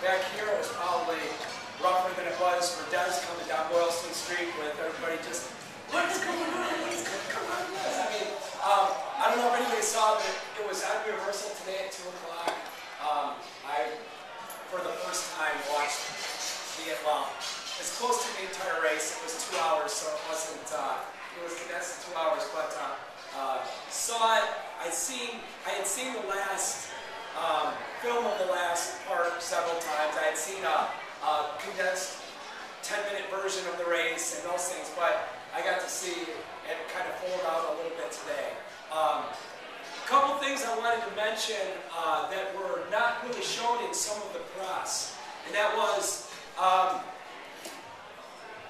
back here it was probably rougher than it was for Des coming down Boylston Street with everybody just, what is going on? What is going on? I mean, I don't know if anybody saw, but it was at rehearsal today at 2 o'clock. I, for the first time, watched well, as close to the entire race. It was 2 hours, so it wasn't, it was condensed to 2 hours, but saw it. I had seen the last film of the last part several times. I had seen a condensed 10-minute version of the race and those things, but I got to see it kind of fold out a little bit today. A couple things I wanted to mention that were not really shown in some of the press, and that was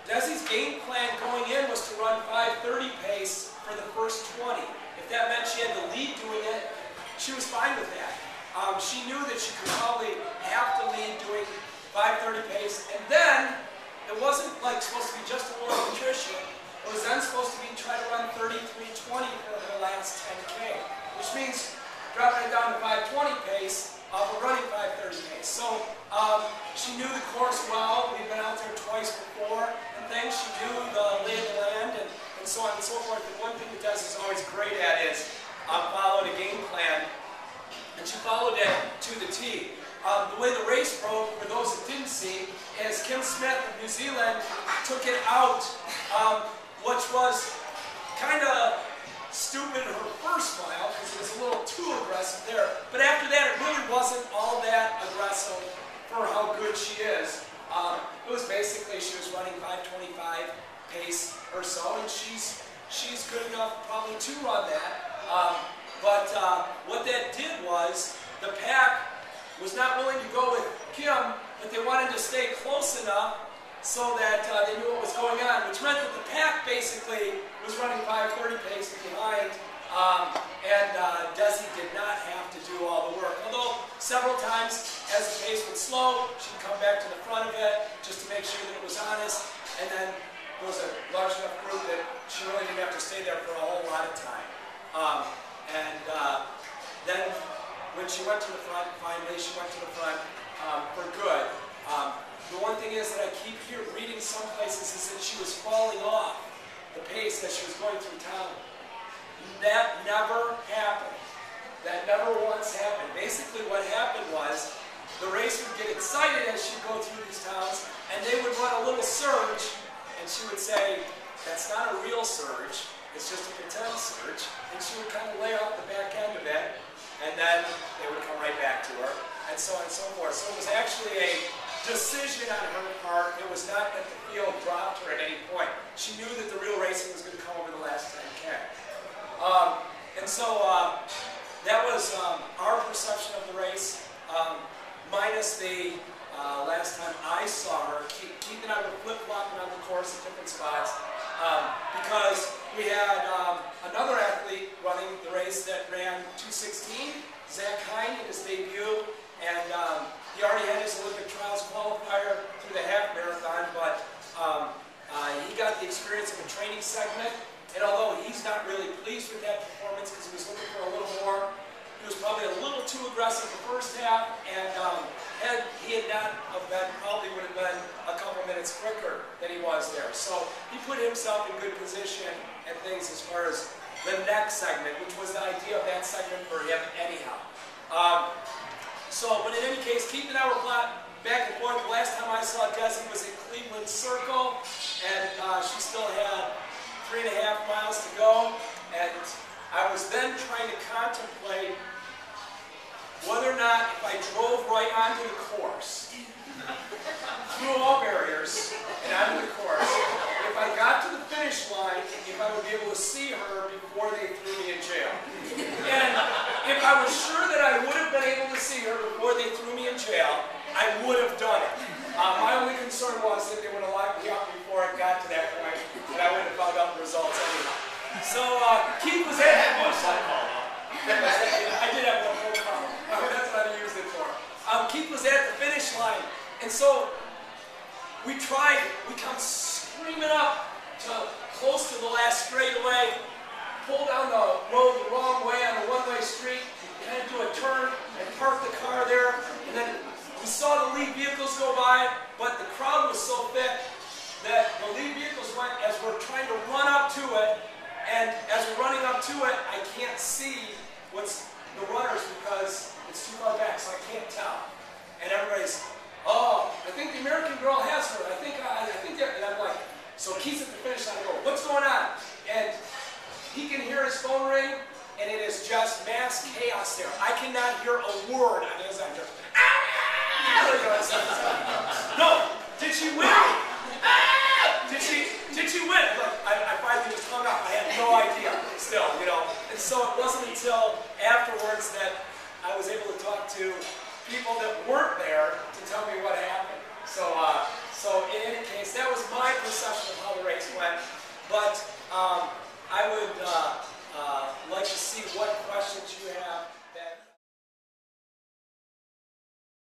Desi's game plan going in was to run 5:30 pace for the first 20. If that meant she had the lead doing it, she was fine with that. She knew that she could probably have the lead doing 5:30 pace, and then it wasn't like supposed to be just a little nutrition. It was then supposed to be try to run 33:20 for her last 10K, which means dropping it down to 5:20 pace, but running 5:30 pace. So she knew the course well. We've been out there twice before and things. She knew the lay of the land and so on and so forth. And one thing that Des is always great at is following a game plan, and she followed it to the T. The way the race broke, for those that didn't see, is Kim Smith of New Zealand took it out, which was kind of stupid her first mile, because it was a little too aggressive there. But after that, it really wasn't all that aggressive for how good she is. It was basically, she was running 5:25 pace or so, and she's good enough probably to run that. But what that did was, the pack was not willing to go with Kim, but they wanted to stay close enough so that they knew what was going on, which meant that the pack basically was running 5:30 pace behind, and Desi did not have to do all the work. Although several times, as the pace would slow, she'd come back to the front of it just to make sure that it was honest, and then there was a large enough group that she really didn't have to stay there for a whole lot of time. Then when she went to the front, finally she went to the front for good. The one thing is that I keep reading some places is that she was falling off the pace as she was going through town. That never happened. That never once happened. Basically what happened was the race would get excited as she'd go through these towns, and they would run a little surge, and she would say, that's not a real surge, it's just a pretend surge, and she would kind of lay off the back end of it, and then they would come right back to her, and so on and so forth. So it was actually a decision on her part. It was not that the field dropped her at any point. She knew that the real racing was going to come over the last 10K. And so that was our perception of the race, minus the last time I saw her. Keith and I were flip-flopping on the course at different spots, because we had another athlete running the race that ran 2:16, Zach Hine, in his debut, and he already had his Olympic trials qualifier through the half marathon, but he got the experience of a training segment, and although he's not really pleased with that performance because he was looking for a little more, he was probably a little too aggressive the first half, and he had not been, probably would have been a couple minutes quicker than he was there. So he put himself in good position and things as far as the next segment, which was the idea of that segment for him anyhow. But in any case, Keith and I were back and forth. The last time I saw Desi was at Cleveland Circle, and she still had 3.5 miles to go, and I was then trying to contemplate whether or not, if I drove right onto the course, through all barriers and onto the course, if I got to the finish line, if I would be able to see her before they threw me in jail. And if I was sure that I would have been able to see her before they threw me in jail, I would have done it. My only concern was that they would have locked me up before it got to that point, and I would have found out the results anyhow. So Keith was at that one. I did have one phone call. That's what I used it for. Keith was at the finish line, and so we tried. We come screaming up to close to the last straightaway, pull down the road the wrong way on a one-way street, kind of do a turn and park the car there, and then we saw the lead vehicles go by, but the crowd was so thick that the lead vehicles went as we're trying to run up to it, and as we're running up to it, I can't see what's the runners because it's too far back, so I can't tell. And everybody's, oh, I think the American girl has her. I think that, and I'm like, so Keith's at the finish line. I go, what's going on? And he can hear his phone ring, and it is just mass chaos there. I cannot hear a word on his end. Just, no, did she win? Did she win? Like, I finally just hung up. I had no idea still, you know. And so it wasn't until afterwards that I was able to talk to people that weren't there to tell me what happened. So in any case, that was my perception of how the race went. But